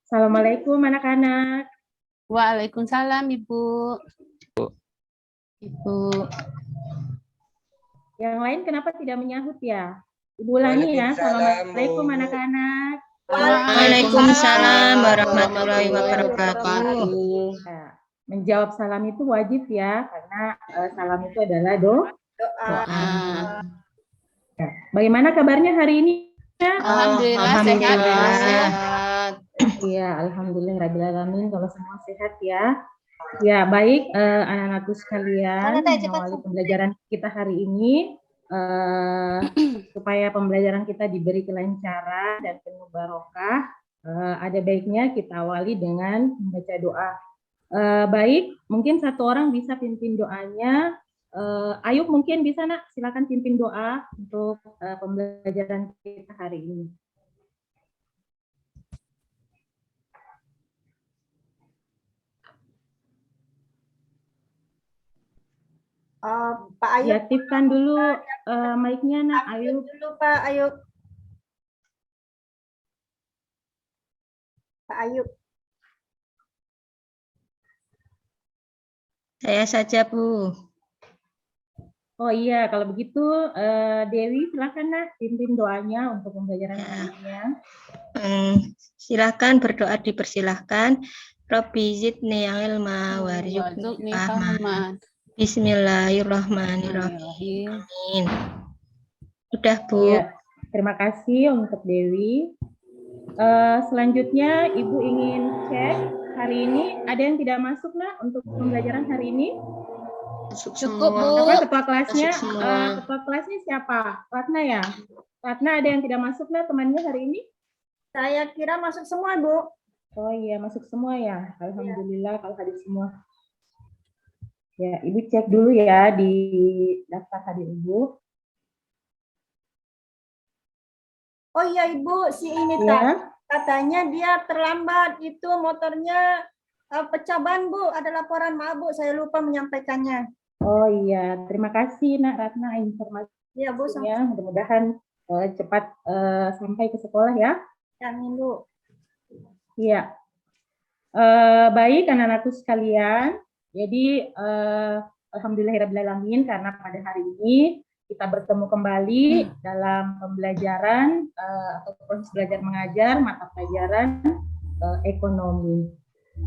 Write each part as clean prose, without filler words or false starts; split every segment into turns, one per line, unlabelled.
Assalamualaikum anak-anak.
Waalaikumsalam Ibu. Ibu.
Yang lain kenapa tidak menyahut ya? Ibu ulangi ya. Assalamualaikum anak-anak.
Waalaikumsalam warahmatullahi wabarakatuh.
Nah, menjawab salam itu wajib ya, karena salam itu adalah doa. Nah, bagaimana kabarnya hari ini?
Alhamdulillah sehat.
Iya, alhamdulillahirrahmanirrahim. Kalau semua sehat ya. Ya, baik anak-anakku sekalian, mengawali pembelajaran kita hari ini supaya pembelajaran kita diberi kelancaran dan penuh barokah. Ada baiknya kita awali dengan membaca doa. Baik, mungkin satu orang bisa pimpin doanya. Ayub mungkin bisa nak, silakan pimpin doa untuk pembelajaran kita hari ini.
Pak Ayub.
Aktifkan dulu mic-nya nak, Ayub.
Dulu Pak Ayub. Pak Ayub.
Saya saja, Bu.
Oh iya, kalau begitu Dewi silakan nak pimpin doanya untuk pembelajaran hari ini ya.
Silakan berdoa, dipersilahkan. Rabbi zidni ilma warzuqni fahma. Bismillahirrahmanirrahim. Amin. Udah, Bu.
Ya, terima kasih untuk Dewi. Selanjutnya Ibu ingin cek hari ini ada yang tidak masuk nak untuk pembelajaran hari ini?
Cukup, Bu.
Apa ketua kelasnya? Ketua kelasnya siapa? Ratna ya? Ratna ada yang tidak masuk nak temannya hari ini?
Saya kira masuk semua, Bu.
Oh iya, masuk semua ya. Alhamdulillah kalau hadir semua. Ya, Ibu cek dulu ya di daftar hadir Ibu.
Oh iya, Ibu, si ini
Ya.
katanya dia terlambat, itu motornya pecah ban, Bu. Ada laporan, maaf Bu, saya lupa menyampaikannya.
Oh iya, terima kasih Nak Ratna informasinya.
Iya, Bu.
Mudah-mudahan cepat sampai ke sekolah ya.
Amin, Bu.
Iya. Baik anak-anakku sekalian. Jadi alhamdulillahirrahmanirrahim karena pada hari ini kita bertemu kembali dalam pembelajaran atau proses belajar mengajar mata pelajaran ekonomi.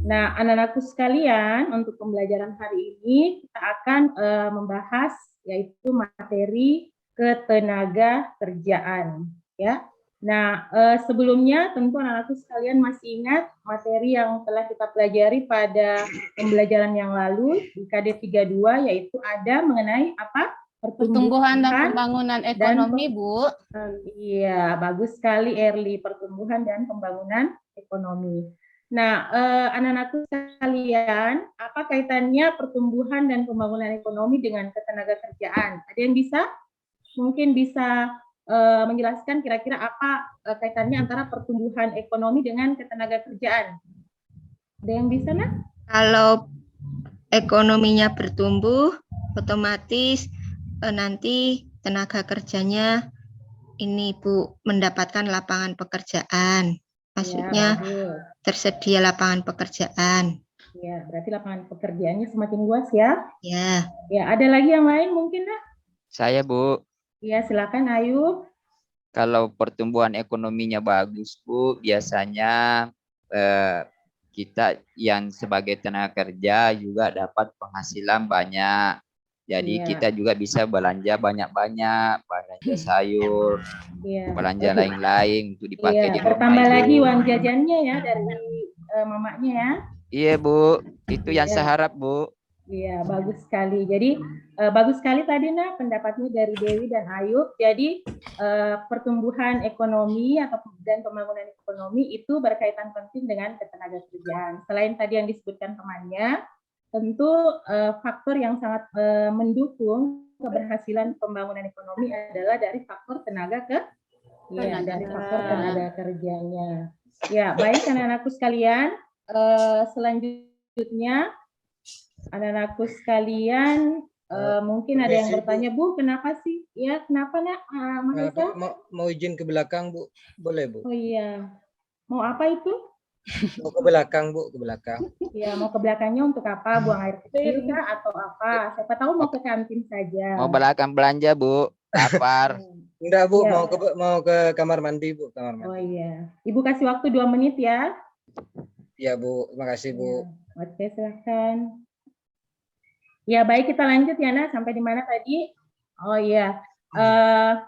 Nah, anak-anakku sekalian, untuk pembelajaran hari ini kita akan membahas yaitu materi ketenaga kerjaan, ya. Nah, sebelumnya tentu anak-anakku sekalian masih ingat materi yang telah kita pelajari pada pembelajaran yang lalu di KD 32, yaitu ada mengenai apa?
Pertumbuhan dan pembangunan ekonomi, Bu.
Iya, bagus sekali Erli, pertumbuhan dan pembangunan ekonomi. Nah, anak-anakku sekalian, apa kaitannya pertumbuhan dan pembangunan ekonomi dengan ketenaga kerjaan? Ada yang mungkin bisa menjelaskan kira-kira apa kaitannya antara pertumbuhan ekonomi dengan ketenaga kerjaan? Ada yang bisa, nak?
Kalau ekonominya bertumbuh, otomatis nanti tenaga kerjanya ini, Bu, mendapatkan lapangan pekerjaan. Maksudnya
ya,
tersedia lapangan pekerjaan.
Ya, berarti lapangan pekerjaannya semakin luas ya?
Ya.
Ya, ada lagi yang lain mungkin, nak?
Saya, Bu.
Ya, silakan Ayub.
Kalau pertumbuhan ekonominya bagus, Bu, biasanya kita yang sebagai tenaga kerja juga dapat penghasilan banyak. Jadi kita juga bisa belanja banyak-banyak, belanja sayur, belanja lain-lain untuk dipakai di rumah.
Bertambah lagi uang jajannya ya dari mamanya ya.
Iya, Bu. Itu yang saya harap, Bu.
Iya, bagus sekali. Jadi bagus sekali tadi nak pendapatnya dari Dewi dan Ayub. Jadi pertumbuhan ekonomi atau dan pembangunan ekonomi itu berkaitan penting dengan ketenaga kerjaan. Selain tadi yang disebutkan temannya, tentu faktor yang sangat mendukung keberhasilan pembangunan ekonomi adalah dari faktor tenaga kerjanya. Ya, baik anak-anakku sekalian. Selanjutnya anak-anakku sekalian, mungkin ada yang bertanya, Bu, kenapa sih? Ya, kenapa nak, Mas Esa?
Mau izin ke belakang, Bu? Boleh, Bu?
Oh iya. Mau apa itu?
Mau ke belakang, Bu, ke belakang.
Ya, mau ke belakangnya untuk apa? Buang air kecil kah atau apa? Siapa tahu mau ke kantin saja.
Mau belakang belanja, Bu. Lapar.
Enggak, Bu,
Iya.
mau ke kamar mandi, Bu, kamar
Oh
mandi.
iya. Ibu kasih waktu 2 menit ya.
Iya, Bu. Terima kasih, Bu.
Ya. Oke, silahkan. Ya, baik, kita lanjut ya, Nak. Sampai di mana tadi? Oh iya.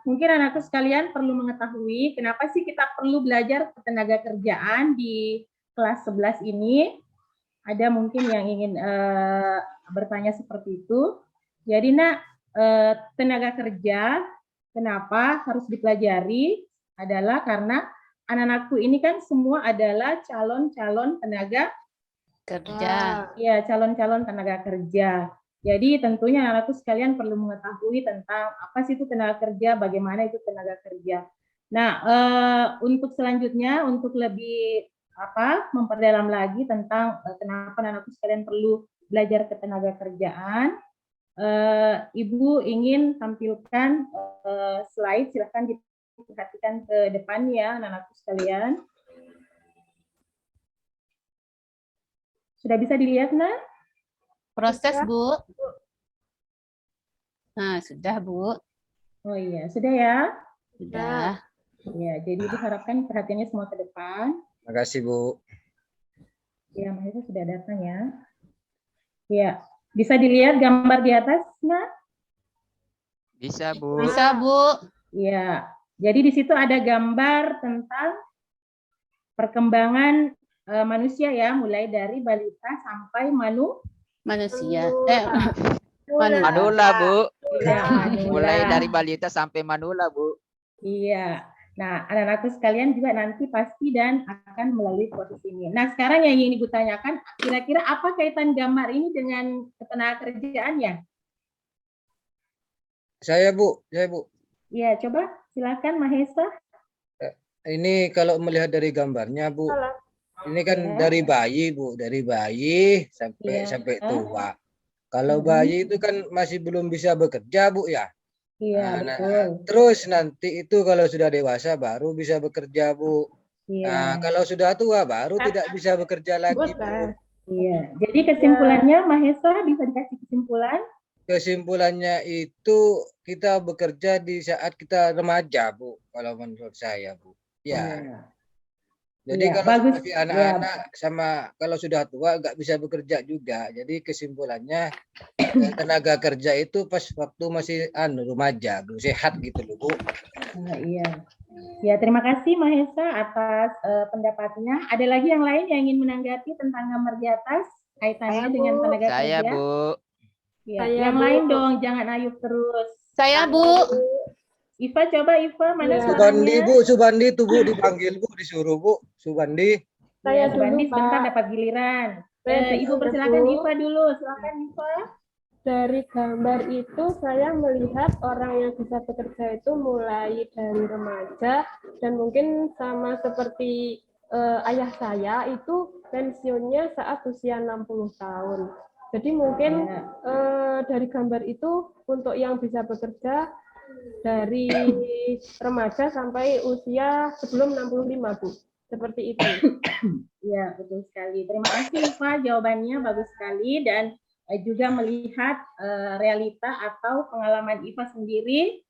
Mungkin anakku sekalian perlu mengetahui kenapa sih kita perlu belajar ketenaga kerjaan di kelas 11 ini. Ada mungkin yang ingin bertanya seperti itu. Jadi, Nak, tenaga kerja kenapa harus dipelajari adalah karena anak-anakku ini kan semua adalah calon-calon tenaga
Kerja.
ya, calon-calon tenaga kerja. Jadi tentunya anak-anakku sekalian perlu mengetahui tentang apa sih itu tenaga kerja, bagaimana itu tenaga kerja. Nah, untuk selanjutnya, untuk lebih memperdalam lagi tentang kenapa anak-anakku sekalian perlu belajar ketenaga kerjaan, Ibu ingin tampilkan slide, silahkan diperhatikan ke depan ya anak-anakku sekalian. Sudah bisa dilihat, Nak?
Proses, Bu. Nah, sudah, Bu.
Oh iya, sudah ya?
Sudah.
Ya, jadi Ibu harapkan perhatiannya semua ke depan.
Terima kasih, Bu.
Ya, Mahesa sudah datang ya. Ya, bisa dilihat gambar di atas, Nak?
Bisa, Bu.
Bisa, Bu.
Ya, jadi di situ ada gambar tentang perkembangan manusia ya, mulai dari balita sampai
Manusia.
Manula, Bu.
ya, manula.
Mulai dari balita sampai manula, Bu.
Iya. Nah, anak-anakku sekalian juga nanti pasti dan akan melalui proses ini. Nah, sekarang yang ingin Ibu tanyakan, kira-kira apa kaitan gambar ini dengan ketenagakerjaan ya?
Saya, Bu.
Iya, coba silakan Mahesa.
Ini kalau melihat dari gambarnya, Bu. Ini kan
Ya.
dari bayi, Bu, dari bayi sampai
Iya.
tua. Kalau bayi itu kan masih belum bisa bekerja, Bu ya.
Iya,
Nah,
betul.
terus nanti itu kalau sudah dewasa baru bisa bekerja, Bu. Nah,
Iya.
kalau sudah tua baru tidak bisa bekerja lagi, Bu.
Iya. Jadi kesimpulannya Mahesa bisa dikasih kesimpulan?
Kesimpulannya itu kita bekerja di saat kita remaja, Bu. Kalau menurut saya, Bu. Ya.
Iya.
Jadi
Iya,
kalau
bagus.
masih anak-anak sama kalau sudah tua nggak bisa bekerja juga. Jadi kesimpulannya tenaga kerja itu pas waktu masih remaja, Bu, sehat gitu loh, Bu.
Iya. Ya, terima kasih Mahesa atas pendapatnya. Ada lagi yang lain yang ingin menanggapi tentang gambar di atas kaitannya dengan tenaga
Saya,
kerja?
Bu.
Ya, yang lain dong, jangan ayub terus.
Saya, Bu.
Iva, coba Iva, mana
Subandi,
suaranya?
Bu, Subandi tuh, Bu, dipanggil, Bu, disuruh, Bu, Subandi.
Ya, Subandi sebentar dapat giliran. Ibu persilakan Iva dulu, silakan Iva.
Dari gambar itu saya melihat orang yang bisa bekerja itu mulai dari remaja dan mungkin sama seperti ayah saya itu pensiunnya saat usia 60 tahun. Jadi mungkin dari gambar itu untuk yang bisa bekerja dari remaja sampai usia sebelum 65, Bu. Seperti itu.
Ya, betul sekali. Terima kasih Iva, jawabannya bagus sekali dan juga melihat realita atau pengalaman Iva sendiri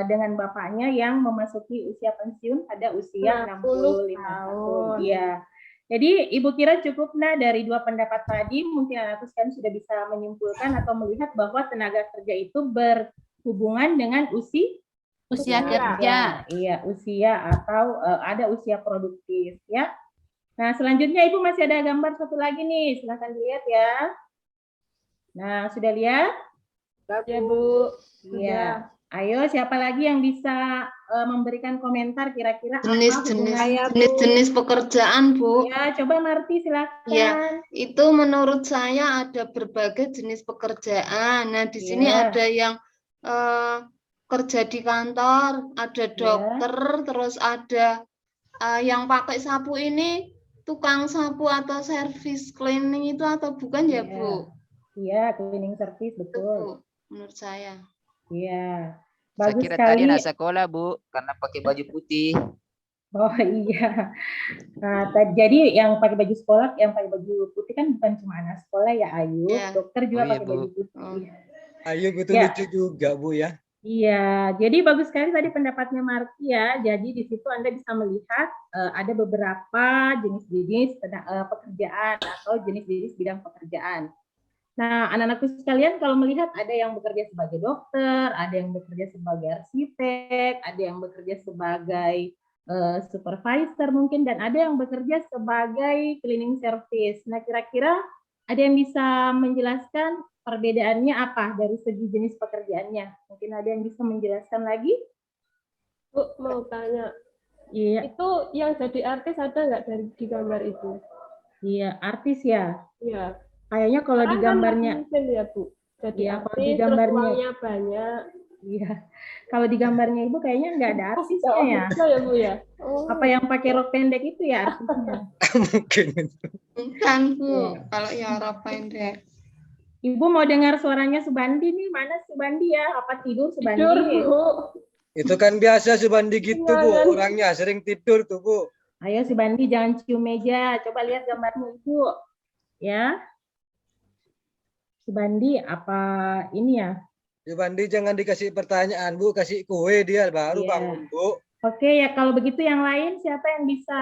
dengan bapaknya yang memasuki usia pensiun pada usia 65 tahun. Iya. Jadi Ibu kira cukup dari dua pendapat tadi, mungkin anak sekalian sudah bisa menyimpulkan atau melihat bahwa tenaga kerja itu berhubungan dengan
Usia kerja.
Iya, usia atau ada usia produktif ya. Nah, selanjutnya Ibu masih ada gambar satu lagi nih, silakan dilihat ya. Nah, sudah lihat?
Ya, Bu.
Iya. Ayo, siapa lagi yang bisa memberikan komentar kira-kira
jenis pekerjaan, Bu.
Ya, coba Marti silakan.
Ya, itu menurut saya ada berbagai jenis pekerjaan. Nah, di sini ada yang kerja di kantor, ada dokter, terus ada yang pakai sapu ini tukang sapu atau servis cleaning itu atau bukan ya, Bu?
Iya, cleaning service, betul.
Itu, Bu, menurut saya.
Iya.
Saya
Bagus
kira
sekali.
tadi anak sekolah, Bu, karena pakai baju putih.
Oh iya. Nah, jadi yang pakai baju sekolah, yang pakai baju putih kan bukan cuma anak sekolah ya, Ayu.
Ya.
Dokter juga
Oh iya,
pakai
Bu.
baju putih.
Oh.
Ayo betul
Ya.
lucu juga Bu ya.
Iya, jadi bagus sekali tadi pendapatnya Marti ya. Jadi di situ Anda bisa melihat ada beberapa jenis-jenis pekerjaan atau jenis-jenis bidang pekerjaan. Nah, anak-anakku sekalian kalau melihat ada yang bekerja sebagai dokter, ada yang bekerja sebagai arsitek, ada yang bekerja sebagai supervisor mungkin, dan ada yang bekerja sebagai cleaning service. Nah, kira-kira ada yang bisa menjelaskan perbedaannya apa dari segi jenis pekerjaannya? Mungkin ada yang bisa menjelaskan lagi?
Bu, mau tanya,
Iya,
itu yang jadi artis ada nggak dari di gambar itu?
iya, artis ya.
Iya.
Kayaknya kalau di
Sekarang kan
gambarnya,
mungkin ya Bu, jadi
Iya, kalau di
artis, terus
gambarnya,
uangnya banyak.
iya, kalau di gambarnya Ibu kayaknya nggak ada artisnya ya.
Bisa ya Bu ya? Oh.
Apa yang pakai rok pendek itu ya artisnya?
Mungkin itu.
Bukan Bu,
Iya.
kalau yang rok pendek.
Ibu mau dengar suaranya Subandi nih, mana Subandi ya? Apa tidur Subandi?
Tidur Bu.
Itu kan biasa Subandi gitu
Iya,
Bu,
kan?
orangnya sering tidur tuh Bu.
Ayo Subandi jangan cium meja, coba lihat gambarnya Ibu. Ya. Subandi apa ini ya?
Subandi jangan dikasih pertanyaan Bu, kasih kue dia baru
Iya.
bangun Bu.
Oke ya, kalau begitu yang lain siapa yang bisa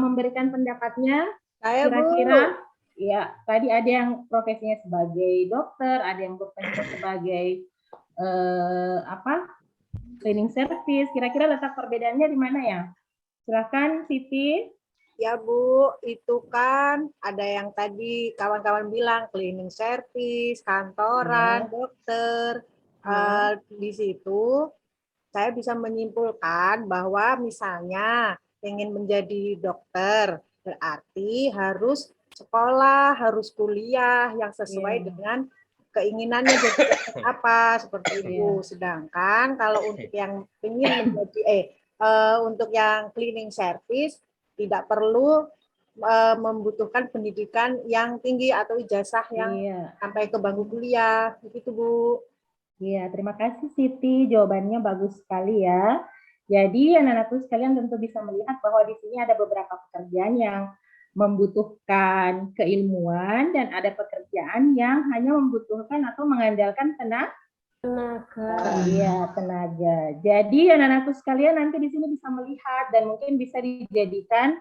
memberikan pendapatnya?
Saya Bu.
Kira-kira ya, tadi ada yang profesinya sebagai dokter, ada yang profesinya sebagai cleaning service. Kira-kira letak perbedaannya di mana ya? Silakan Siti.
Ya Bu, itu kan ada yang tadi kawan-kawan bilang cleaning service, kantoran, dokter. Di situ saya bisa menyimpulkan bahwa misalnya ingin menjadi dokter, berarti harus sekolah, harus kuliah yang sesuai dengan keinginannya jadi apa seperti itu. Sedangkan kalau untuk yang ingin menjadi untuk yang cleaning service tidak perlu membutuhkan pendidikan yang tinggi atau ijazah yang sampai ke bangku kuliah, begitu Bu.
Iya, terima kasih Siti. Jawabannya bagus sekali ya. Jadi anak-anakku sekalian tentu bisa melihat bahwa di sini ada beberapa pekerjaan yang membutuhkan keilmuan dan ada pekerjaan yang hanya membutuhkan atau mengandalkan tenaga. Iya, tenaga. Jadi anak-anakku sekalian nanti di sini bisa melihat dan mungkin bisa dijadikan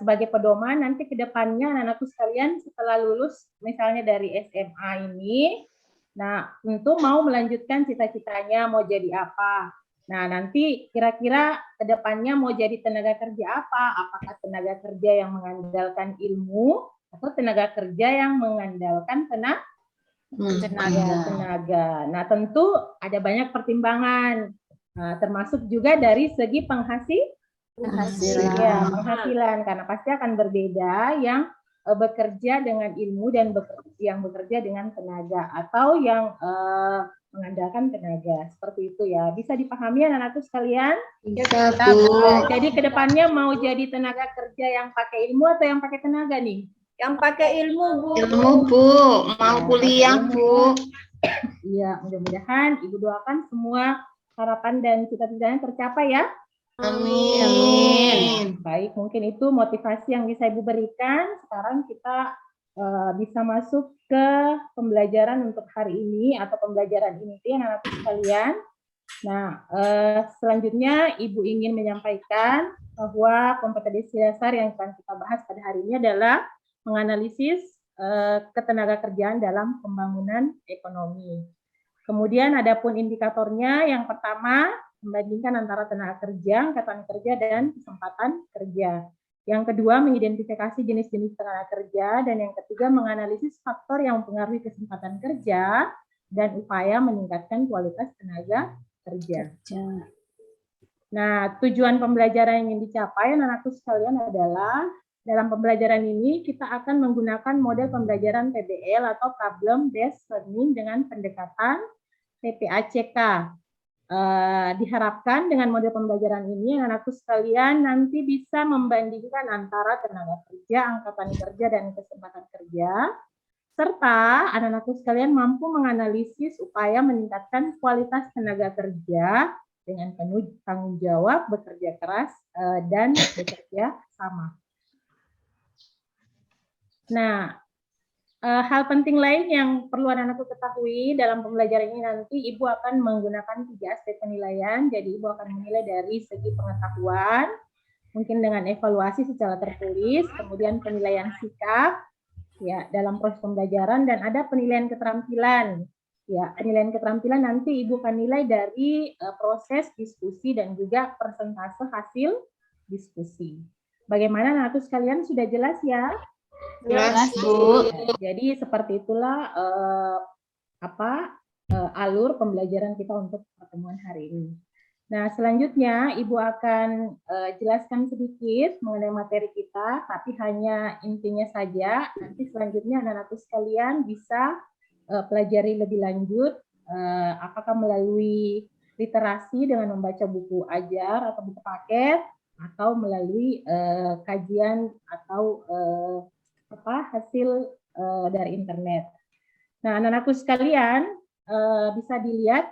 sebagai pedoman nanti ke depannya anak-anakku sekalian setelah lulus misalnya dari SMA ini. Nah, tentu mau melanjutkan cita-citanya mau jadi apa. Nah, nanti kira-kira ke depannya mau jadi tenaga kerja apa? Apakah tenaga kerja yang mengandalkan ilmu atau tenaga kerja yang mengandalkan tenaga. Nah, tentu ada banyak pertimbangan, termasuk juga dari segi penghasilan, karena pasti akan berbeda yang bekerja dengan ilmu dan yang bekerja dengan tenaga atau yang mengandalkan tenaga, seperti itu ya. Bisa dipahami anak-anakku sekalian?
Bisa Bu.
Jadi kedepannya mau jadi tenaga kerja yang pakai ilmu atau yang pakai tenaga nih?
Yang pakai ilmu Bu.
Ilmu Bu, mau kuliah Bu.
Iya, mudah-mudahan Ibu doakan semua harapan dan cita-citanya tercapai ya.
Amin.
Baik, mungkin itu motivasi yang bisa Ibu berikan. Sekarang kita bisa masuk ke pembelajaran untuk hari ini atau pembelajaran ini anak-anak sekalian. Nah, selanjutnya Ibu ingin menyampaikan bahwa kompetensi dasar yang akan kita bahas pada hari ini adalah menganalisis ketenaga kerjaan dalam pembangunan ekonomi. Kemudian adapun indikatornya yang pertama membandingkan antara tenaga kerja, angkatan kerja, dan kesempatan kerja. Yang kedua, mengidentifikasi jenis-jenis tenaga kerja. Dan yang ketiga, menganalisis faktor yang mempengaruhi kesempatan kerja dan upaya meningkatkan kualitas tenaga kerja. Nah, tujuan pembelajaran yang ingin dicapai anak-anakku sekalian adalah dalam pembelajaran ini kita akan menggunakan model pembelajaran PBL atau Problem Based Learning dengan pendekatan PPACK. Diharapkan dengan model pembelajaran ini anak-anakku sekalian nanti bisa membandingkan antara tenaga kerja, angkatan kerja, dan kesempatan kerja, serta anak-anakku sekalian mampu menganalisis upaya meningkatkan kualitas tenaga kerja dengan penuh tanggung jawab, bekerja keras, dan bekerja sama. Nah, hal penting lain yang perlu anak-anakku ketahui dalam pembelajaran ini nanti Ibu akan menggunakan 3 aspek penilaian. Jadi Ibu akan menilai dari segi pengetahuan, mungkin dengan evaluasi secara tertulis, kemudian penilaian sikap ya dalam proses pembelajaran, dan ada penilaian keterampilan. Ya, penilaian keterampilan nanti Ibu akan nilai dari proses diskusi dan juga persentase hasil diskusi. Bagaimana anak-anakku sekalian, sudah jelas ya?
Jelas, Bu.
Jadi seperti itulah alur pembelajaran kita untuk pertemuan hari ini. Nah, selanjutnya Ibu akan jelaskan sedikit mengenai materi kita, tapi hanya intinya saja. Nanti selanjutnya anak-anakku sekalian bisa pelajari lebih lanjut, apakah melalui literasi dengan membaca buku ajar atau buku paket, atau melalui kajian atau hasil dari internet. Nah, anak-anakku sekalian, bisa dilihat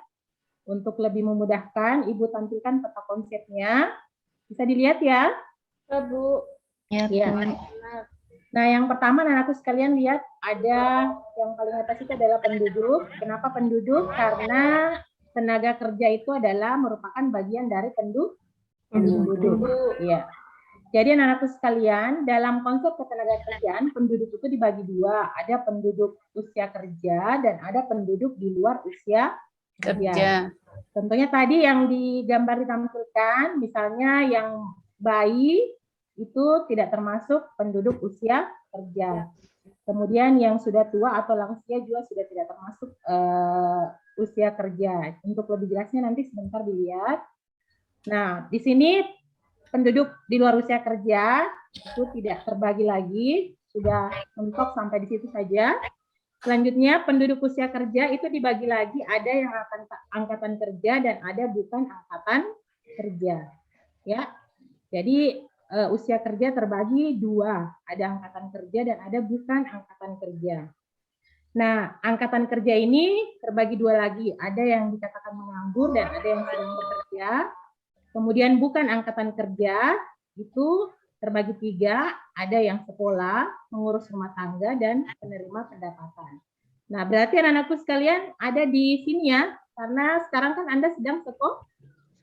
untuk lebih memudahkan, Ibu tampilkan peta konsepnya. Bisa dilihat ya?
Ya, Bu.
Ya,
Ya. Nah, yang pertama anak-anakku sekalian lihat ada yang paling atas itu adalah penduduk. Kenapa penduduk? Karena tenaga kerja itu adalah merupakan bagian dari penduduk. Iya. Jadi anak-anakku sekalian, dalam konsep ketenagakerjaan, penduduk itu dibagi 2. Ada penduduk usia kerja dan ada penduduk di luar usia kerja. Contohnya tadi yang di gambar ditampilkan, misalnya yang bayi itu tidak termasuk penduduk usia kerja. Kemudian yang sudah tua atau lansia juga sudah tidak termasuk usia kerja. Untuk lebih jelasnya nanti sebentar dilihat. Nah, di sini penduduk di luar usia kerja itu tidak terbagi lagi, sudah mentok sampai di situ saja. Selanjutnya penduduk usia kerja itu dibagi lagi, ada yang angkatan kerja dan ada bukan angkatan kerja. Ya, jadi usia kerja terbagi 2, ada angkatan kerja dan ada bukan angkatan kerja. Nah, angkatan kerja ini terbagi 2 lagi, ada yang dikatakan menganggur dan ada yang sedang bekerja. Kemudian bukan angkatan kerja itu terbagi 3, ada yang sekolah, mengurus rumah tangga, dan penerima pendapatan. Nah, berarti anak-anakku sekalian ada di sini ya, karena sekarang kan Anda sedang sekolah.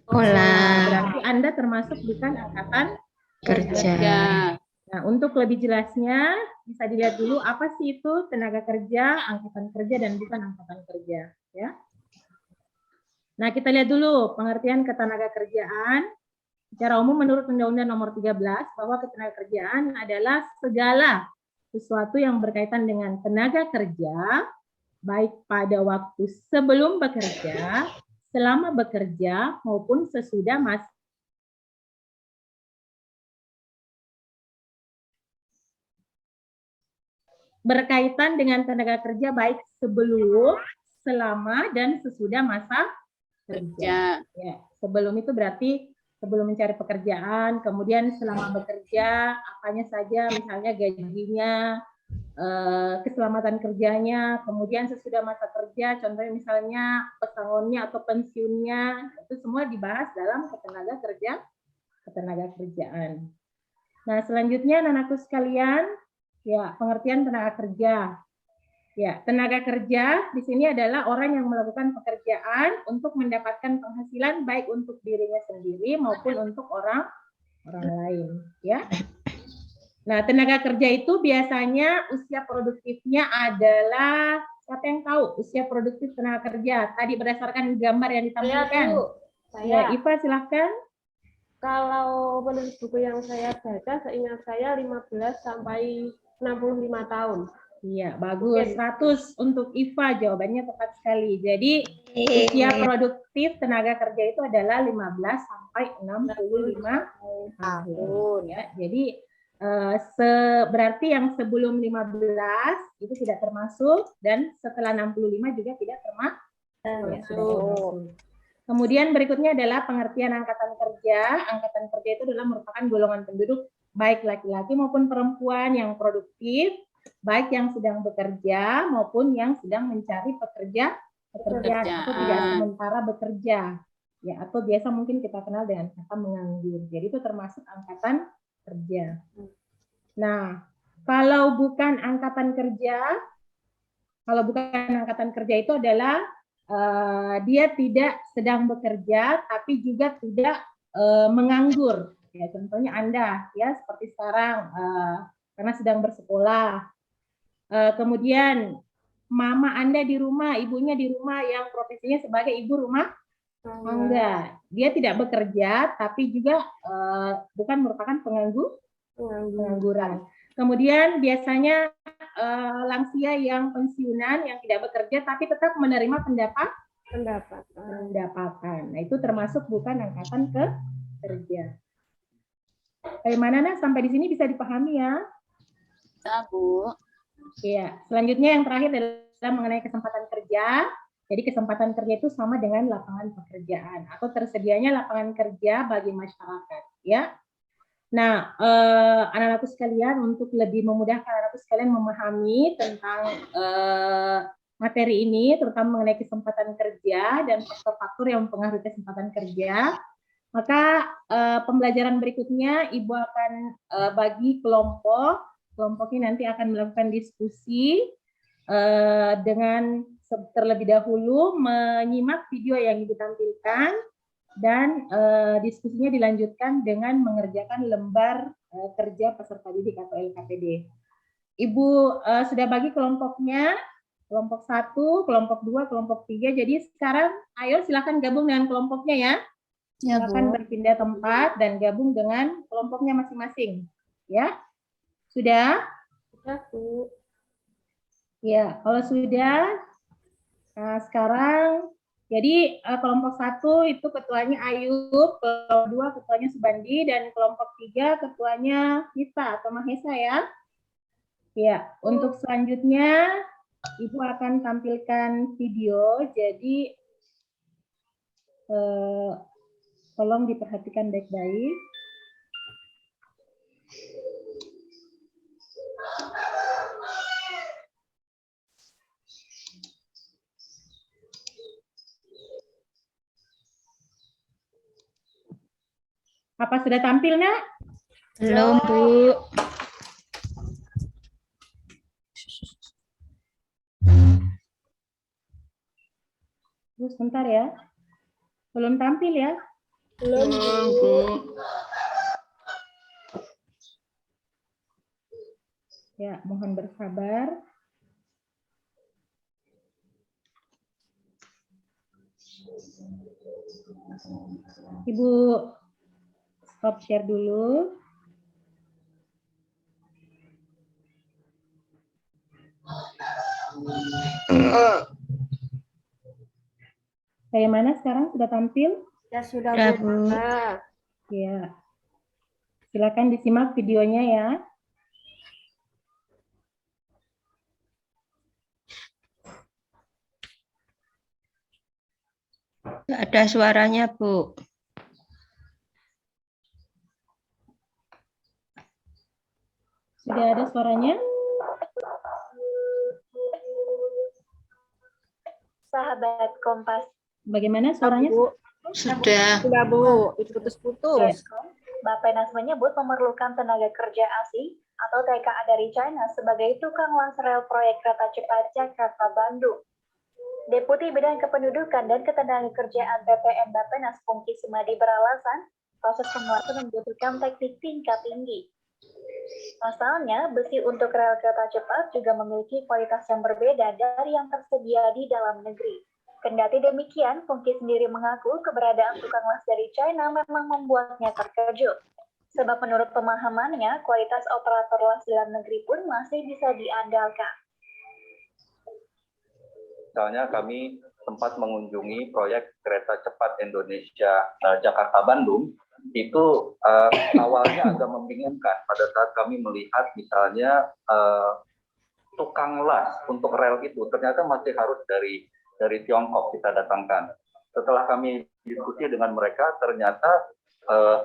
Berarti Anda termasuk bukan angkatan
kerja.
Nah, untuk lebih jelasnya bisa dilihat dulu apa sih itu tenaga kerja, angkatan kerja, dan bukan angkatan kerja. Ya. Nah, kita lihat dulu pengertian ketenagakerjaan. Secara umum menurut Undang-Undang Nomor 13 bahwa ketenagakerjaan adalah segala sesuatu yang berkaitan dengan tenaga kerja, baik pada waktu sebelum bekerja, selama bekerja, maupun sesudah masa berkaitan dengan tenaga kerja baik sebelum, selama, dan sesudah masa kerja. Ya, sebelum itu berarti sebelum mencari pekerjaan, kemudian selama bekerja, apanya saja, misalnya gajinya, keselamatan kerjanya, kemudian sesudah masa kerja, contohnya misalnya pesangonnya atau pensiunnya, itu semua dibahas dalam ketenagakerjaan. Nah, selanjutnya anak-anakku sekalian, ya, pengertian tenaga kerja. Ya, tenaga kerja di sini adalah orang yang melakukan pekerjaan untuk mendapatkan penghasilan baik untuk dirinya sendiri maupun untuk orang lain, ya. Nah, tenaga kerja itu biasanya usia produktifnya adalah, siapa yang tahu usia produktif tenaga kerja? Tadi berdasarkan gambar yang ditampilkan. Ya, Iva silahkan.
Kalau menurut buku yang saya baca, seingat saya 15 sampai 65 tahun.
Iya, bagus. 100 untuk Iva, jawabannya tepat sekali. Jadi usia produktif tenaga kerja itu adalah 15 sampai 65 tahun. Ya, jadi berarti yang sebelum 15 itu tidak termasuk dan setelah 65 juga tidak termasuk. Kemudian berikutnya adalah pengertian angkatan kerja. Angkatan kerja itu adalah merupakan golongan penduduk baik laki-laki maupun perempuan yang produktif, baik yang sedang bekerja maupun yang sedang mencari pekerjaan atau tidak sementara bekerja. ya, atau biasa mungkin kita kenal dengan kata menganggur. Jadi itu termasuk angkatan kerja. Nah, kalau bukan angkatan kerja itu adalah dia tidak sedang bekerja tapi juga tidak menganggur. Ya, contohnya Anda ya seperti sekarang karena sedang bersekolah. Kemudian mama Anda di rumah, ibunya di rumah yang profesinya sebagai ibu rumah tangga. Dia tidak bekerja tapi juga bukan merupakan pengangguran. Kemudian biasanya lansia yang pensiunan yang tidak bekerja tapi tetap menerima pendapatan. Nah, itu termasuk bukan angkatan kerja. Bagaimana Nah? Sampai di sini bisa dipahami ya?
Bisa, Bu.
Iya. Selanjutnya yang terakhir adalah mengenai kesempatan kerja. Jadi kesempatan kerja itu sama dengan lapangan pekerjaan atau tersedianya lapangan kerja bagi masyarakat. Ya. Nah, anak-anakku sekalian, untuk lebih memudahkan anak-anakku sekalian memahami tentang materi ini, terutama mengenai kesempatan kerja dan faktor-faktor yang mempengaruhi kesempatan kerja, maka pembelajaran berikutnya Ibu akan bagi kelompok. Kelompoknya nanti akan melakukan diskusi dengan terlebih dahulu menyimak video yang Ibu tampilkan, dan diskusinya dilanjutkan dengan mengerjakan lembar kerja peserta didik atau LKPD. Ibu sudah bagi kelompoknya, kelompok 1, kelompok 2, kelompok 3. Jadi sekarang ayo silakan gabung dengan kelompoknya ya. Silakan berpindah tempat dan gabung dengan kelompoknya masing-masing. Ya, sudah?
Sudah, Bu.
Ya, kalau sudah, nah sekarang jadi kelompok 1 itu ketuanya Ayub, kelompok 2 ketuanya Subandi, dan kelompok 3 ketuanya Nisa atau Mahesa ya. Ya, untuk selanjutnya Ibu akan tampilkan video, jadi tolong diperhatikan baik-baik. Apa sudah tampil, Nak?
Belum, Bu.
Bu, sebentar ya. Belum tampil ya?
Belum, Bu.
Ya, mohon bersabar. Ibu stop share dulu. Bagaimana sekarang, sudah tampil?
Ya sudah,
Ya,
Bu.
Bu.
Ya. Silakan disimak videonya ya.
Nggak ada suaranya, Bu.
Sudah ada suaranya?
Sahabat Kompas.
Bagaimana suaranya?
Bu.
Sudah.
Sudah, Bu. Itu putus-putus.
Bappenas menyebut memerlukan tenaga kerja asing atau TKA dari China sebagai tukang las rel proyek kereta cepat Jakarta-Bandung. Deputi Bidang Kependudukan dan Ketenagakerjaan BPN Bappenas Pungki Sumadi beralasan proses penguatan membutuhkan teknik tingkat tinggi. Pasalnya, besi untuk rel kereta cepat juga memiliki kualitas yang berbeda dari yang tersedia di dalam negeri. Kendati demikian, Pungki sendiri mengaku keberadaan tukang las dari China memang membuatnya terkejut. Sebab menurut pemahamannya, kualitas operator las dalam negeri pun masih bisa diandalkan.
Misalnya kami sempat mengunjungi proyek kereta cepat Indonesia Jakarta-Bandung, itu awalnya agak membingungkan pada saat kami melihat misalnya tukang las untuk rel itu ternyata masih harus dari Tiongkok kita datangkan. Setelah kami diskusi dengan mereka, ternyata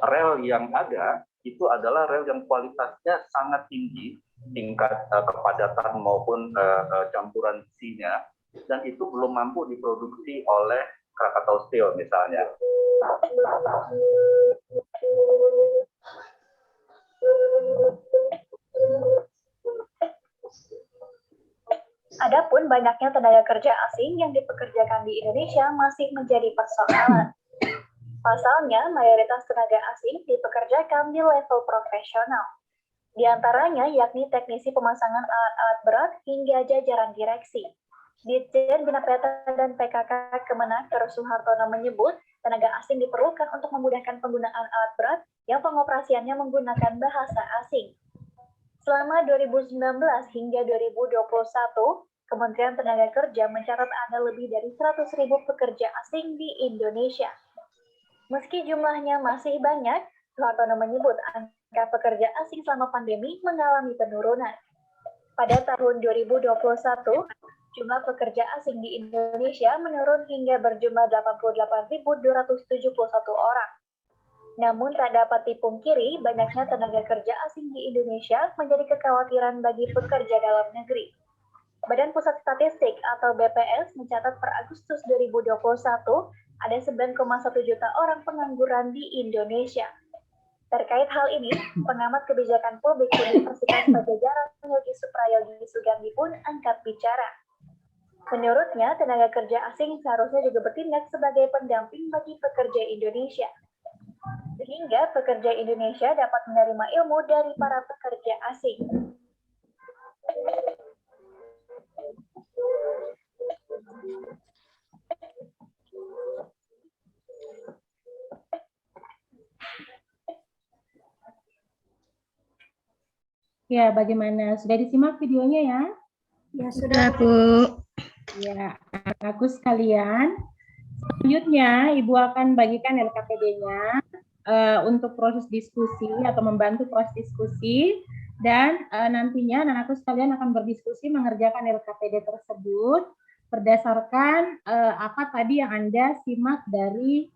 rel yang ada itu adalah rel yang kualitasnya sangat tinggi, tingkat kepadatan maupun campuran besinya, dan itu belum mampu diproduksi oleh Krakatau Steel misalnya.
Adapun banyaknya tenaga kerja asing yang dipekerjakan di Indonesia masih menjadi persoalan. Pasalnya, mayoritas tenaga asing dipekerjakan di level profesional. Di antaranya yakni teknisi pemasangan alat-alat berat hingga jajaran direksi. Ditjen Bina Peta dan PKK Kemenak Suhartono menyebut tenaga asing diperlukan untuk memudahkan penggunaan alat berat yang pengoperasiannya menggunakan bahasa asing. Selama 2019 hingga 2021, Kementerian Tenaga Kerja mencatat ada lebih dari 100.000 pekerja asing di Indonesia. Meski jumlahnya masih banyak, Suhartono menyebut angka pekerja asing selama pandemi mengalami penurunan. Pada tahun 2021, jumlah pekerja asing di Indonesia menurun hingga berjumlah 88.271 orang. Namun tak dapat dipungkiri, banyaknya tenaga kerja asing di Indonesia menjadi kekhawatiran bagi pekerja dalam negeri. Badan Pusat Statistik atau BPS mencatat per Agustus 2021 ada 9,1 juta orang pengangguran di Indonesia. Terkait hal ini, pengamat kebijakan publik Universitas Padjadjaran Yogi Suprayogi Sugandi pun angkat bicara. Menurutnya, tenaga kerja asing seharusnya juga bertindak sebagai pendamping bagi pekerja Indonesia, sehingga pekerja Indonesia dapat menerima ilmu dari para pekerja asing.
Ya, bagaimana? Sudah disimak videonya ya?
Ya,
Sudah,
sudah.
Bu.
Ya, anakku sekalian. Selanjutnya, Ibu akan bagikan LKPD-nya untuk proses diskusi atau membantu proses diskusi. Dan nantinya anakku sekalian akan berdiskusi mengerjakan LKPD tersebut berdasarkan apa tadi yang Anda simak dari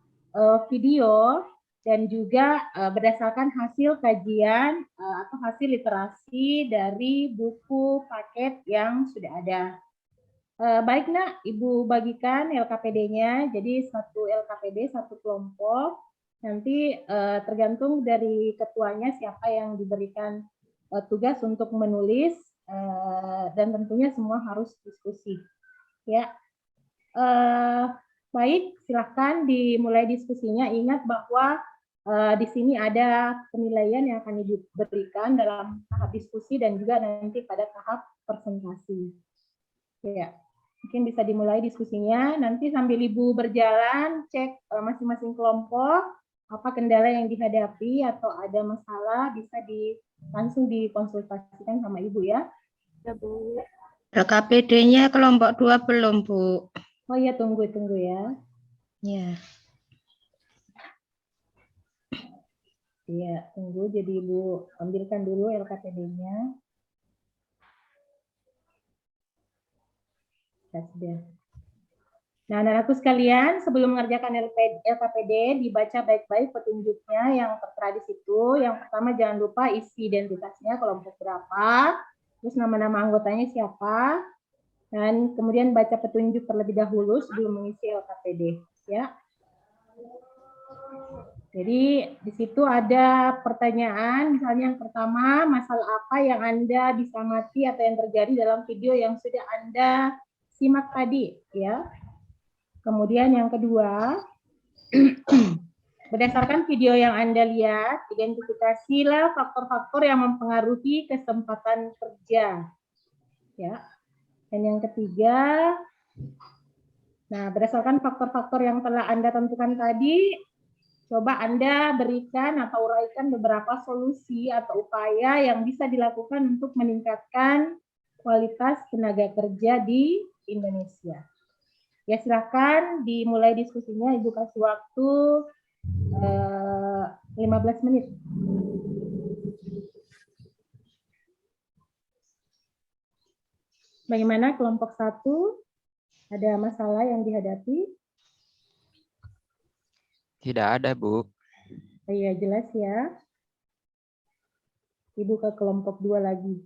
video dan juga berdasarkan hasil kajian atau hasil literasi dari buku paket yang sudah ada. Baik Nak, Ibu bagikan LKPD-nya, jadi satu LKPD, satu kelompok. Nanti tergantung dari ketuanya siapa yang diberikan tugas untuk menulis dan tentunya semua harus diskusi. Ya, baik, silahkan dimulai diskusinya. Ingat bahwa di sini ada penilaian yang akan diberikan dalam tahap diskusi dan juga nanti pada tahap presentasi. Ya, mungkin bisa dimulai diskusinya. Nanti sambil Ibu berjalan, cek masing-masing kelompok apa kendala yang dihadapi atau ada masalah bisa langsung dikonsultasikan sama Ibu ya.
Ya, Bu.
LKPD-nya kelompok 2 belum, Bu?
Oh iya, tunggu ya.
Ya.
Iya, tunggu. Jadi Ibu ambilkan dulu LKPD-nya. Sudah. Nah, anak-anakku sekalian, sebelum mengerjakan LKPD, dibaca baik-baik petunjuknya yang tertera di situ. Yang pertama, jangan lupa isi identitasnya, kelompok berapa, terus nama-nama anggotanya siapa, dan kemudian baca petunjuk terlebih dahulu sebelum mengisi LKPD. Ya. Jadi di situ ada pertanyaan, misalnya yang pertama, masalah apa yang Anda bisa mati atau yang terjadi dalam video yang sudah Anda simak tadi, ya. Kemudian yang kedua, berdasarkan video yang Anda lihat, identifikasilah faktor-faktor yang mempengaruhi kesempatan kerja, ya. Dan yang ketiga, nah berdasarkan faktor-faktor yang telah Anda tentukan tadi, coba Anda berikan atau uraikan beberapa solusi atau upaya yang bisa dilakukan untuk meningkatkan kualitas tenaga kerja di Indonesia. Ya, silakan dimulai diskusinya. Ibu kasih waktu 15 menit. Bagaimana kelompok 1? Ada masalah yang dihadapi?
Tidak ada, Bu.
Iya, jelas ya. Ibu ke kelompok 2 lagi.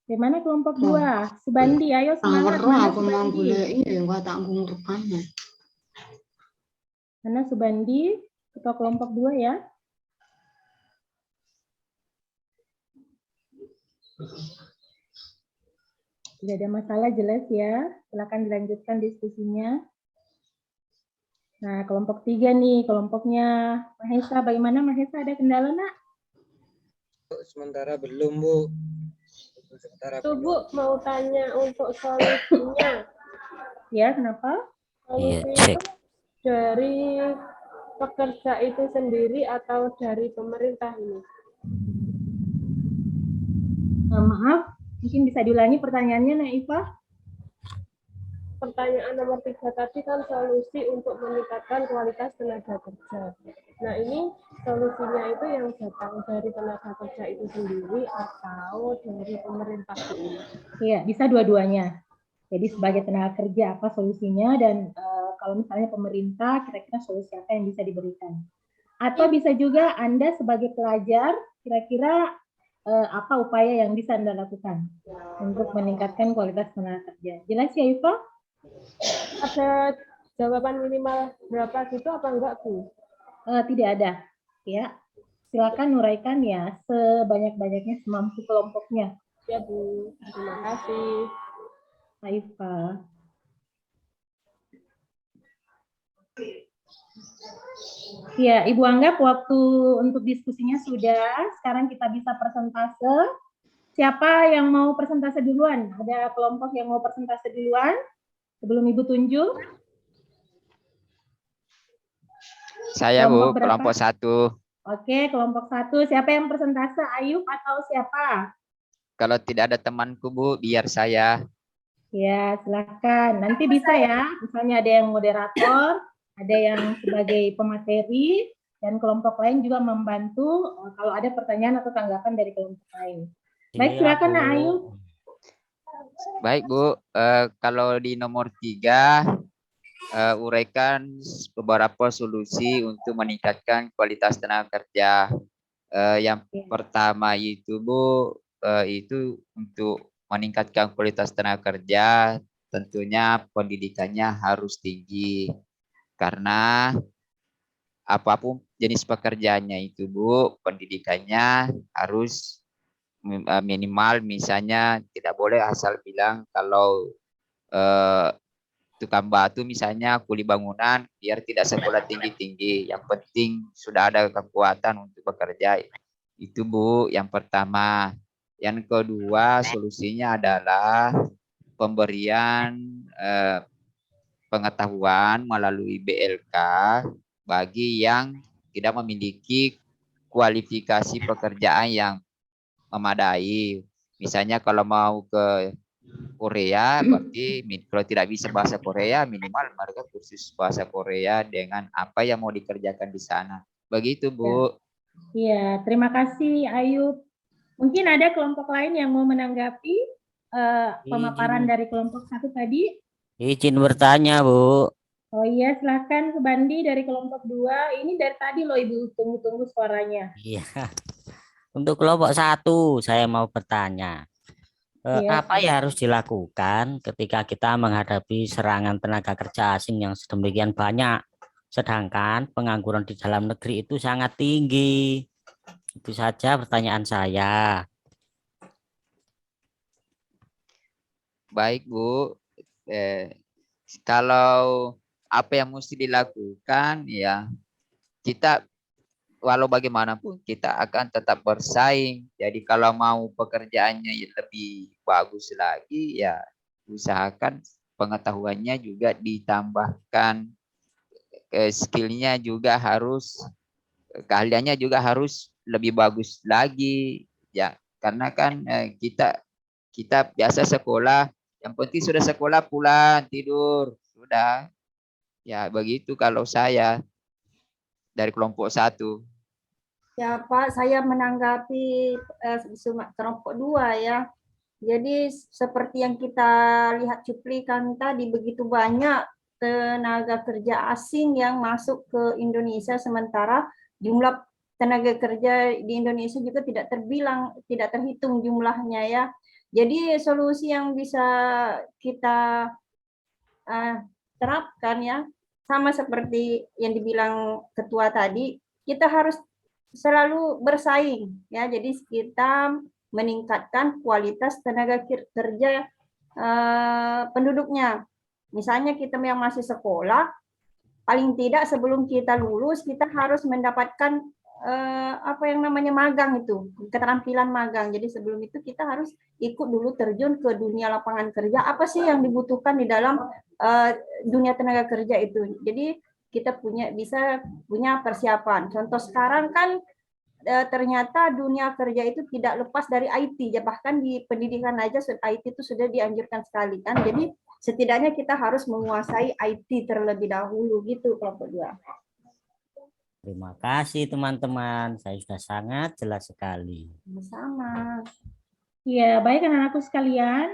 Bagaimana kelompok 2? Subandi, ayo semangat.
Awal
Mana
aku mau
Subandi?
boleh ini enggak tak ngurutkannya.
Mana Subandi? Ketua kelompok 2 ya. Tidak ada masalah, jelas ya. Silakan dilanjutkan diskusinya. Nah, kelompok 3 nih, kelompoknya Mahesa. Bagaimana Mahesa, ada kendala nak?
Sementara belum, Bu. Sementara
Tuh Bu, mau tanya untuk solusinya.
Ya, kenapa?
Solusi itu dari pekerja itu sendiri atau dari pemerintah ini?
Maaf, mungkin bisa diulangi pertanyaannya, Naifah.
Pertanyaan nomor 3 tadi kan solusi untuk meningkatkan kualitas tenaga kerja. Nah, ini solusinya itu yang datang dari tenaga kerja itu sendiri atau dari pemerintah ini?
Iya, bisa dua-duanya. Jadi sebagai tenaga kerja apa solusinya, dan kalau misalnya pemerintah kira-kira solusi apa yang bisa diberikan. Atau bisa juga Anda sebagai pelajar kira-kira apa upaya yang bisa Anda lakukan untuk meningkatkan kualitas tenaga kerja. Jelas ya Iva?
Ada jawaban minimal berapa gitu apa enggak Bu?
Tidak ada. Ya, silakan uraikan ya sebanyak-banyaknya semampu kelompoknya.
Ya Bu, terima kasih.
Iva. Ya, Ibu anggap waktu untuk diskusinya sudah. Sekarang kita bisa persentase. Siapa yang mau persentase duluan? Ada kelompok yang mau persentase duluan? Sebelum Ibu tunjuk.
Saya Bu, kelompok 1.
Oke, kelompok 1. Siapa yang persentase? Ayub atau siapa?
Kalau tidak ada temanku Bu, biar saya.
Ya, silakan. Nanti bisa ya. Misalnya ada yang moderator, ada yang sebagai pemateri, dan kelompok lain juga membantu kalau ada pertanyaan atau tanggapan dari kelompok lain. Baik, silakan Nak Ayub.
Baik Bu, kalau di nomor 3, uraikan beberapa solusi untuk meningkatkan kualitas tenaga kerja. Yang pertama itu Bu, itu untuk meningkatkan kualitas tenaga kerja, tentunya pendidikannya harus tinggi. Karena apapun jenis pekerjaannya itu Bu, pendidikannya harus minimal, misalnya tidak boleh asal bilang kalau tukang batu misalnya kuli bangunan biar tidak sekolah tinggi-tinggi, yang penting sudah ada kekuatan untuk bekerja. Itu Bu yang pertama. Yang kedua solusinya adalah pemberian pengetahuan melalui BLK bagi yang tidak memiliki kualifikasi pekerjaan yang memadai. Misalnya kalau mau ke Korea, berarti kalau tidak bisa bahasa Korea, minimal mereka kursus bahasa Korea dengan apa yang mau dikerjakan di sana. Begitu Bu.
Iya, terima kasih Ayub. Mungkin ada kelompok lain yang mau menanggapi pemaparan dari kelompok 1 tadi?
Izin bertanya Bu.
Oh iya, silakan Subandi dari kelompok 2. Ini dari tadi loh Ibu tunggu-tunggu suaranya.
Iya. Untuk kelompok 1 saya mau bertanya. Apa yang harus dilakukan ketika kita menghadapi serangan tenaga kerja asing yang sedemikian banyak, sedangkan pengangguran di dalam negeri itu sangat tinggi? Itu saja pertanyaan saya.
Baik Bu, kalau apa yang mesti dilakukan ya, kita walau bagaimanapun kita akan tetap bersaing. Jadi kalau mau pekerjaannya lebih bagus lagi ya usahakan pengetahuannya juga ditambahkan, skillnya juga harus, keahliannya juga harus lebih bagus lagi ya, karena kan kita biasa sekolah, yang penting sudah sekolah pulang tidur sudah ya, begitu kalau saya dari kelompok 1.
Ya Pak, saya menanggapi kelompok 2 ya. Jadi seperti yang kita lihat cuplikan tadi, begitu banyak tenaga kerja asing yang masuk ke Indonesia, sementara jumlah tenaga kerja di Indonesia juga tidak terhitung jumlahnya ya. Jadi solusi yang bisa kita terapkan ya, sama seperti yang dibilang ketua tadi, kita harus selalu bersaing ya. Jadi kita meningkatkan kualitas tenaga kerja penduduknya. Misalnya kita yang masih sekolah, paling tidak sebelum kita lulus kita harus mendapatkan apa yang namanya magang itu, keterampilan magang. Jadi sebelum itu kita harus ikut dulu terjun ke dunia lapangan kerja. Apa sih yang dibutuhkan di dalam dunia tenaga kerja itu? Jadi kita bisa punya persiapan. Contoh sekarang kan ternyata dunia kerja itu tidak lepas dari IT. Ya, bahkan di pendidikan aja IT itu sudah dianjurkan sekali kan. Jadi setidaknya kita harus menguasai IT terlebih dahulu gitu kelompok 2.
Terima kasih teman-teman, saya sudah sangat jelas sekali.
Sama.
Ya, baik anak-anakku sekalian,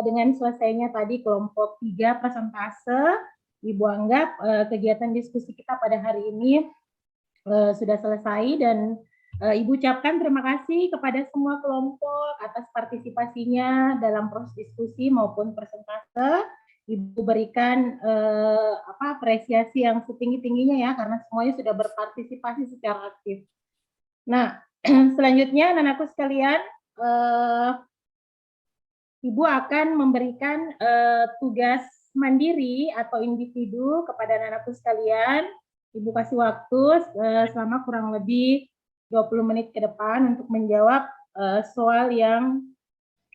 dengan selesainya tadi kelompok 3 presentase, Ibu anggap kegiatan diskusi kita pada hari ini sudah selesai dan Ibu ucapkan terima kasih kepada semua kelompok atas partisipasinya dalam proses diskusi maupun presentase. Ibu berikan apresiasi yang setinggi-tingginya ya, karena semuanya sudah berpartisipasi secara aktif. Nah, selanjutnya anak-anakku sekalian, Ibu akan memberikan tugas mandiri atau individu kepada anak-anakku sekalian. Ibu kasih waktu selama kurang lebih 20 menit ke depan untuk menjawab soal yang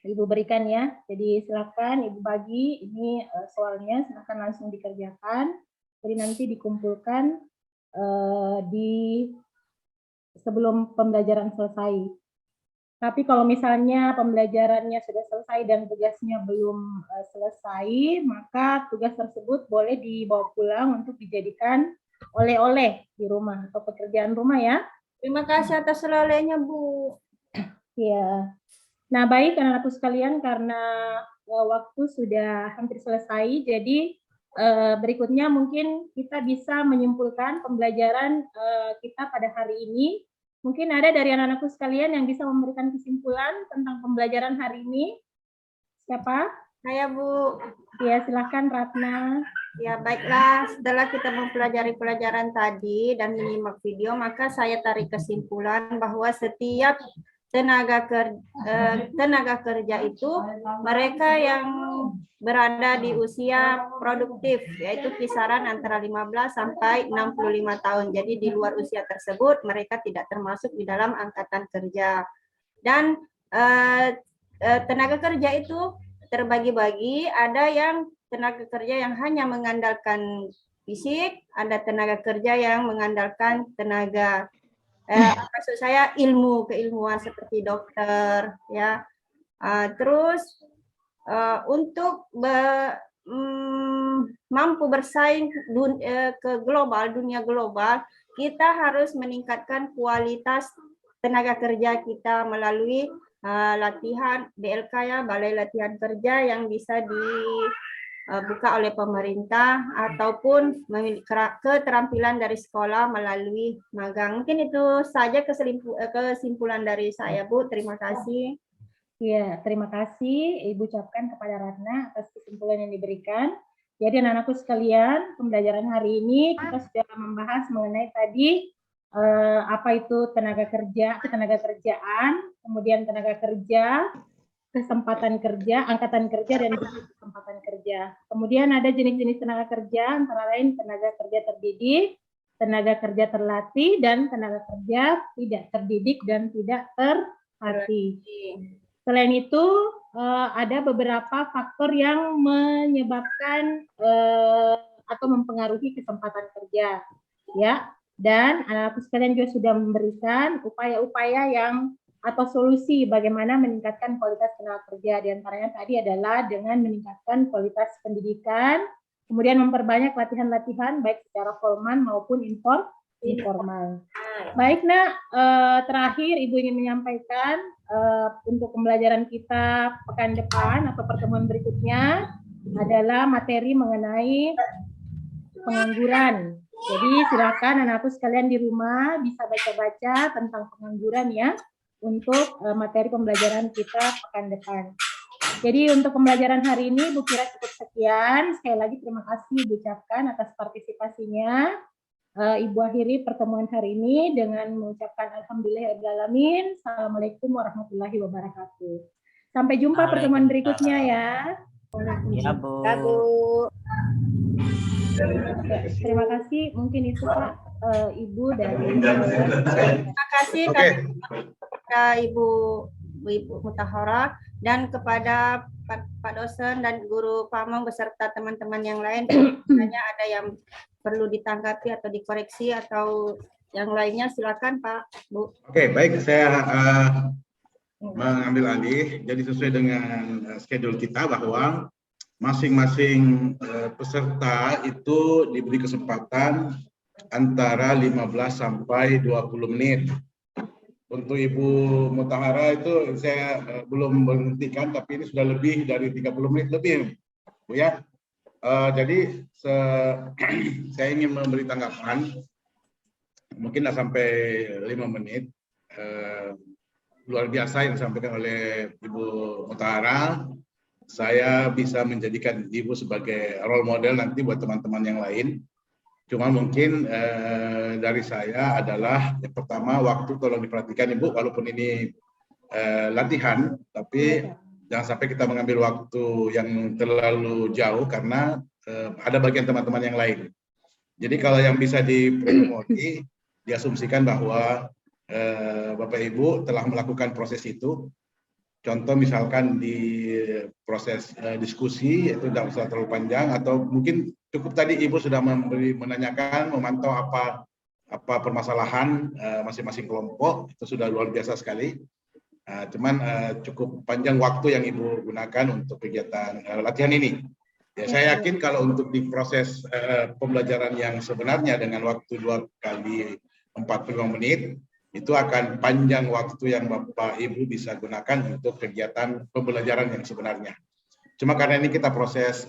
Ibu berikan ya. Jadi silakan Ibu bagi ini soalnya, silakan langsung dikerjakan. Jadi nanti dikumpulkan sebelum pembelajaran selesai. Tapi kalau misalnya pembelajarannya sudah selesai dan tugasnya belum selesai, maka tugas tersebut boleh dibawa pulang untuk dijadikan oleh-oleh di rumah atau pekerjaan rumah ya.
Terima kasih atas oleh-olehnya, Bu.
Ya. Nah, baik anak-anakku sekalian, karena waktu sudah hampir selesai, jadi berikutnya mungkin kita bisa menyimpulkan pembelajaran kita pada hari ini. Mungkin ada dari anak-anakku sekalian yang bisa memberikan kesimpulan tentang pembelajaran hari ini. Siapa?
Saya, Bu.
Ya, silakan Ratna.
Ya, baiklah. Setelah kita mempelajari pelajaran tadi dan menyimak video, maka saya tarik kesimpulan bahwa setiap tenaga kerja itu mereka yang berada di usia produktif, yaitu kisaran antara 15 sampai 65 tahun. Jadi di luar usia tersebut mereka tidak termasuk di dalam angkatan kerja. Dan tenaga kerja itu terbagi-bagi, ada yang tenaga kerja yang hanya mengandalkan fisik, ada tenaga kerja yang mengandalkan tenaga maksud saya keilmuan seperti dokter ya. Terus untuk mampu bersaing ke dunia global, kita harus meningkatkan kualitas tenaga kerja kita melalui latihan BLK ya, Balai Latihan Kerja, yang bisa dibuka oleh pemerintah ataupun keterampilan dari sekolah melalui magang. Mungkin itu saja kesimpulan dari saya, Bu. Terima kasih.
Ya, terima kasih Ibu ucapkan kepada Ratna atas kesimpulan yang diberikan. Jadi anak-anakku sekalian, pembelajaran hari ini kita sudah membahas mengenai tadi apa itu tenaga kerja, ketenaga kerjaan, kemudian tenaga kerja, kesempatan kerja, angkatan kerja, dan kesempatan kerja. Kemudian ada jenis-jenis tenaga kerja, antara lain tenaga kerja terdidik, tenaga kerja terlatih, dan tenaga kerja tidak terdidik dan tidak terlatih. Selain itu, ada beberapa faktor yang menyebabkan atau mempengaruhi kesempatan kerja, ya. Dan anak-anak sekalian juga sudah memberikan upaya-upaya yang atau solusi bagaimana meningkatkan kualitas tenaga kerja. Di antaranya tadi adalah dengan meningkatkan kualitas pendidikan, kemudian memperbanyak latihan-latihan baik secara formal maupun informal. Baik, Nak, terakhir Ibu ingin menyampaikan untuk pembelajaran kita pekan depan atau pertemuan berikutnya adalah materi mengenai pengangguran. Jadi silakan anak-anakku sekalian di rumah bisa baca-baca tentang pengangguran ya, untuk materi pembelajaran kita pekan depan. Jadi untuk pembelajaran hari ini Bu Kira cukup sekian. Sekali lagi terima kasih diucapkan atas partisipasinya. Ibu akhiri pertemuan hari ini dengan mengucapkan alhamdulillahirrahmanirrahim. Assalamualaikum warahmatullahi wabarakatuh. Sampai jumpa pertemuan berikutnya ya.
Ya, Bu.
Ya, Bu.
Terima kasih. Mungkin itu Pak, Ibu dari.
Terima kasih
Oke.
kepada Ibu Mutahara dan kepada Pak dosen dan guru Pamong beserta teman-teman yang lain. Misalnya ada yang perlu ditanggapi atau dikoreksi atau yang lainnya, silakan Pak, Bu.
Oke, baik, saya mengambil alih. Jadi sesuai dengan schedule kita bahwa masing-masing peserta itu diberi kesempatan antara 15 sampai 20 menit. Untuk Ibu Mutahara itu saya belum menghentikan, tapi ini sudah lebih dari 30 menit lebih, Bu ya. Jadi saya ingin memberi tanggapan, mungkin sampai 5 menit. Luar biasa yang disampaikan oleh Ibu Mutahara. Saya bisa menjadikan Ibu sebagai role model nanti buat teman-teman yang lain. Cuma mungkin dari saya adalah yang pertama, waktu tolong diperhatikan Ibu, walaupun ini latihan, tapi jangan sampai kita mengambil waktu yang terlalu jauh karena ada bagian teman-teman yang lain. Jadi kalau yang bisa dipromoti, diasumsikan bahwa Bapak Ibu telah melakukan proses itu. Contoh misalkan di proses diskusi itu tidak usah terlalu panjang, atau mungkin cukup tadi Ibu sudah menanyakan, memantau apa permasalahan masing-masing kelompok, itu sudah luar biasa sekali. Cuman cukup panjang waktu yang Ibu gunakan untuk kegiatan latihan ini. Ya, saya yakin kalau untuk di proses pembelajaran yang sebenarnya dengan waktu 2 kali 45 menit, itu akan panjang waktu yang Bapak Ibu bisa gunakan untuk kegiatan pembelajaran yang sebenarnya. Cuma karena ini kita proses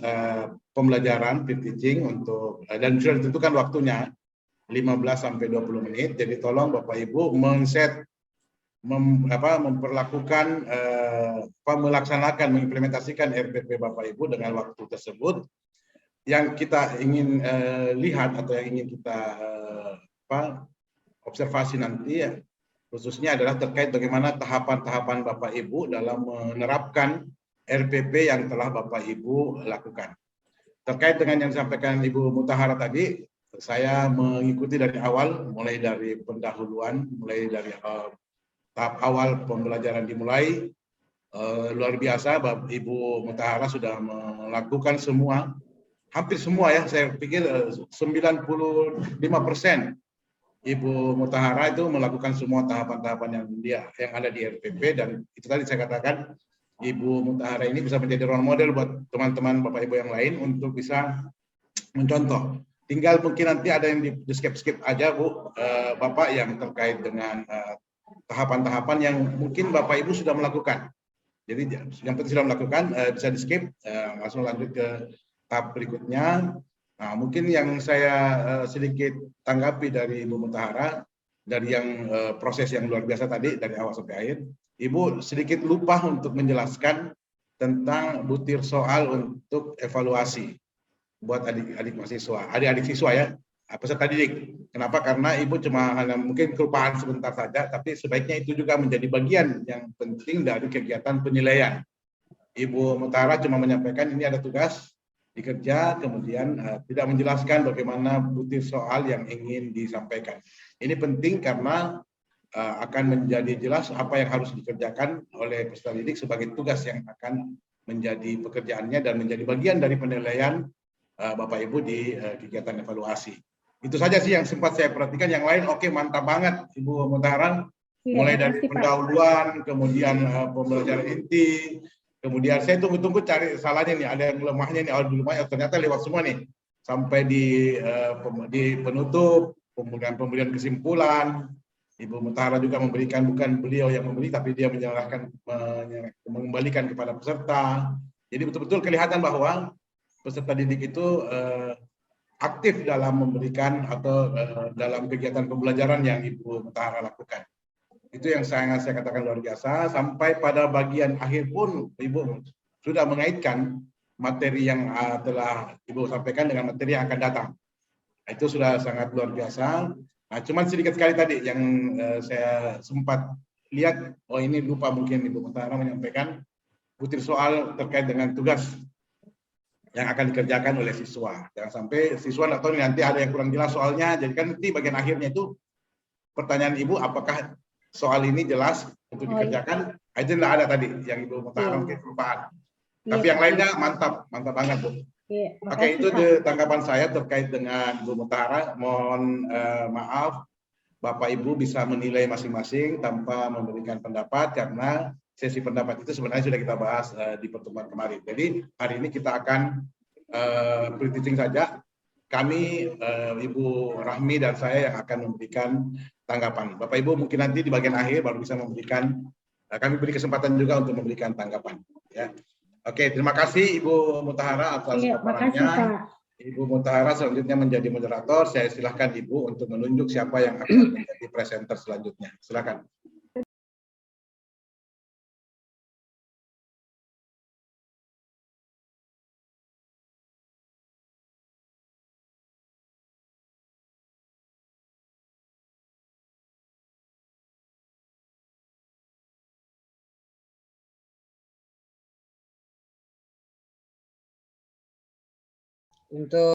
pembelajaran, pre-teaching untuk dan sudah ditentukan waktunya 15 sampai 20 menit. Jadi tolong Bapak Ibu memperlakukan melaksanakan, mengimplementasikan RPP Bapak Ibu dengan waktu tersebut. Yang kita ingin lihat atau yang ingin kita observasi nanti ya, khususnya adalah terkait bagaimana tahapan-tahapan Bapak Ibu dalam menerapkan RPP yang telah Bapak Ibu lakukan. Terkait dengan yang disampaikan Ibu Mutahara tadi, saya mengikuti dari awal, mulai dari pendahuluan, mulai dari tahap awal pembelajaran dimulai. Luar biasa, Bapak Ibu Mutahara sudah melakukan semua, hampir semua ya, saya pikir 95% Ibu Mutahara itu melakukan semua tahapan-tahapan yang ada di RPP, dan itu tadi saya katakan Ibu Mutahara ini bisa menjadi role model buat teman-teman Bapak Ibu yang lain untuk bisa mencontoh. Tinggal mungkin nanti ada yang di skip aja Bu, Bapak, yang terkait dengan tahapan-tahapan yang mungkin Bapak Ibu sudah melakukan. Jadi yang penting sudah melakukan bisa di skip, langsung lanjut ke tahap berikutnya. Nah, mungkin yang saya sedikit tanggapi dari Ibu Mutahara, dari yang proses yang luar biasa tadi, dari awal sampai akhir, Ibu sedikit lupa untuk menjelaskan tentang butir soal untuk evaluasi buat adik-adik mahasiswa, adik-adik siswa ya, peserta didik. Kenapa? Karena Ibu cuma hanya mungkin kelupaan sebentar saja, tapi sebaiknya itu juga menjadi bagian yang penting dari kegiatan penilaian. Ibu Mutahara cuma menyampaikan ini ada tugas dikerja, kemudian tidak menjelaskan bagaimana butir soal yang ingin disampaikan. Ini penting karena akan menjadi jelas apa yang harus dikerjakan oleh peserta didik sebagai tugas yang akan menjadi pekerjaannya dan menjadi bagian dari penilaian Bapak Ibu di kegiatan evaluasi. Itu saja sih yang sempat saya perhatikan. Yang lain oke, mantap banget Ibu Mutahara. Mulai dari pendahuluan, kemudian pembelajaran inti, kemudian saya tunggu-tunggu cari salahnya nih, ada yang lemahnya nih, ternyata lewat semua nih, sampai di penutup, kemudian pemberian kesimpulan. Ibu Mutahara juga memberikan, bukan beliau yang memberi, tapi dia menyerahkan, mengembalikan kepada peserta. Jadi betul-betul kelihatan bahwa peserta didik itu aktif dalam memberikan atau dalam kegiatan pembelajaran yang Ibu Mutahara lakukan. Itu yang saya katakan luar biasa. Sampai pada bagian akhir pun Ibu sudah mengaitkan materi yang telah Ibu sampaikan dengan materi yang akan datang. Nah, itu sudah sangat luar biasa. Nah, cuman sedikit sekali tadi yang saya sempat lihat, oh ini lupa mungkin Ibu Mutahara menyampaikan butir soal terkait dengan tugas yang akan dikerjakan oleh siswa. Jangan sampai siswa nggak tahu nanti ada yang kurang jelas soalnya. Jadi kan nanti bagian akhirnya itu pertanyaan Ibu, apakah soal ini jelas untuk dikerjakan? Itu nggak ada tadi yang Ibu Mutahara mungkin kelupaan. Tapi yang lainnya mantap banget Bu. Oke, itu tanggapan saya terkait dengan Bu Mutahara. Mohon maaf, Bapak Ibu bisa menilai masing-masing tanpa memberikan pendapat karena sesi pendapat itu sebenarnya sudah kita bahas di pertemuan kemarin. Jadi hari ini kita akan pre-teaching saja. Kami, Ibu Rahmi dan saya yang akan memberikan tanggapan. Bapak Ibu mungkin nanti di bagian akhir baru bisa memberikan, kami beri kesempatan juga untuk memberikan tanggapan. Ya. Oke, terima kasih Ibu Mutahara atas paparannya. Ibu Mutahara selanjutnya menjadi moderator. Saya silakan Ibu untuk menunjuk siapa yang akan menjadi presenter selanjutnya. Silakan.
Untuk